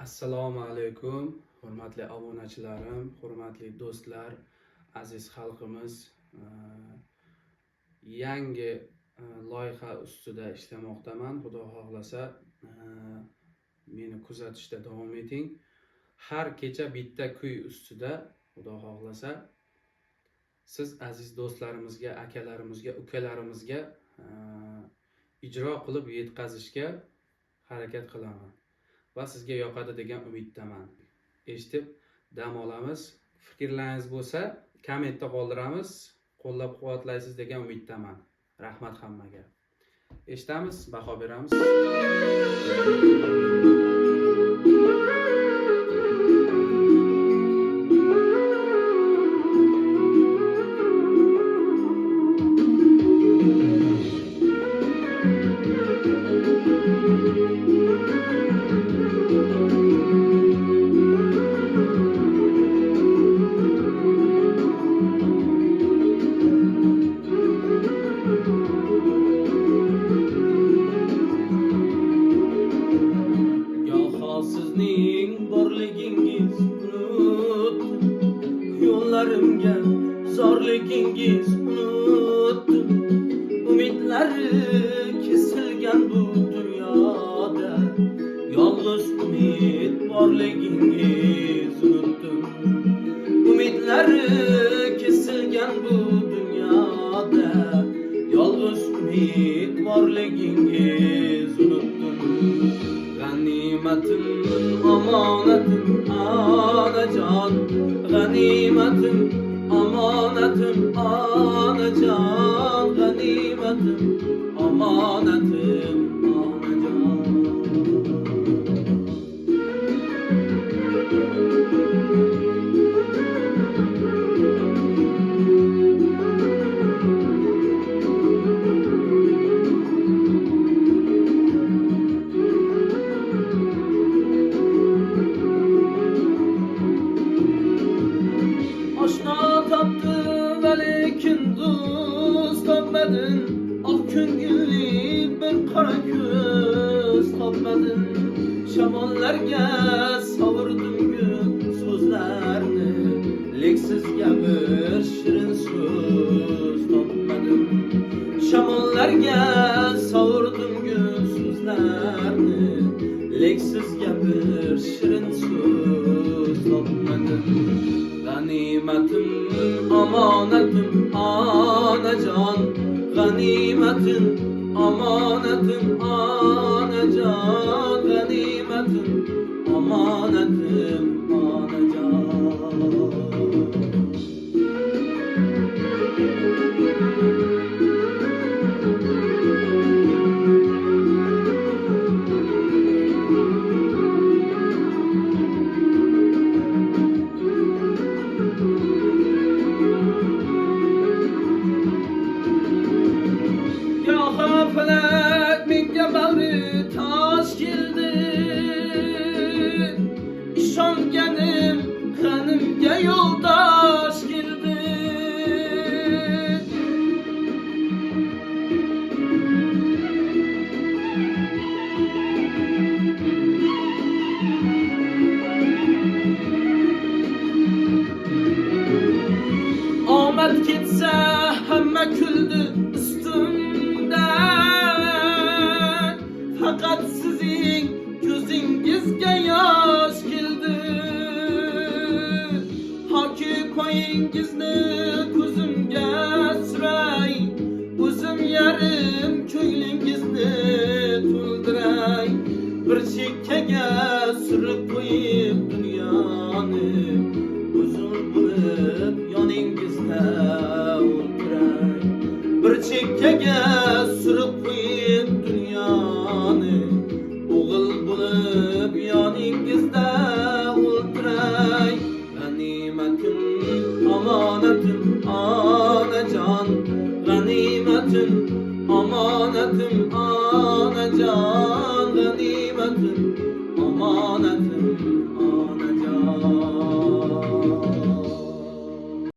Assalomu alaykum, hurmatli obunachilarim, hurmatli do'stlar, aziz xalqimiz. Yangi loyiha ustida ishlamoqdaman. Xudo xohlasa, meni kuzatishda davom eting. Har kecha bitta kuy ustida, xudo xohlasa, siz aziz do'stlarimizga, akalarimizga, ukalarimizga ijro qilib yetkazishga harakat qilaman. Va sizga yoqadi degan umiddaman. Eshitib dam olamiz. Fikrlaringiz bo'lsa, kommentda qoldiramiz. Qo'llab-quvvatlaysiz degan umiddaman. Rahmat hammaga. Eshitamiz, baho beramiz. Sizning borligingiz unutdim, yo'llarimga zorligingiz unutdim. Umidlari kesilgan bu dunyoda yolg'iz umid borligingiz unutdim. Umidlari kesilgan bu dunyoda yolg'iz umid borligingiz unutdim. Ganimetim, amanetim, anacan. Ganimetim, amanetim, anacan. Ganimetim, amanetim, anacan. Lekin do'st topmadin, oq ko'ngilli bir qora ko'z topmadin. Shamollarga sovurdim-ku so'zlarni, leksizga bir shirin so'z topmadim. Shamollarga sovurdim-ku so'zlarni, leksizga bir shirin so'z topmadim. Ganimetim, amanetim, anacan. Ganimetim, amanetim, anacan. Ganimetim, amanetim, anacan. Felak menga bag'ri tosh keldi, ishonganim g'animga yo'ldosh keldi. Omad ketsa hamma kuldi üstümden, fakat sizin gözingizge yosh keldi. Hoki koyingizni ko'zimga suray, o'zim yarim ko'nglingizni to'ldiray. Bir chekkaga surib qo'yib dunyoni, uzun bo'lib yoningizda o'ltiray. Bir chekkaga surib qo'yib dunyoni, o'g'il bo'lib yoningizda o'ltiray. Ganimetim, amanetim, anacan. Ganimetim, amanetim, anacan. Ganimetim, amanetim.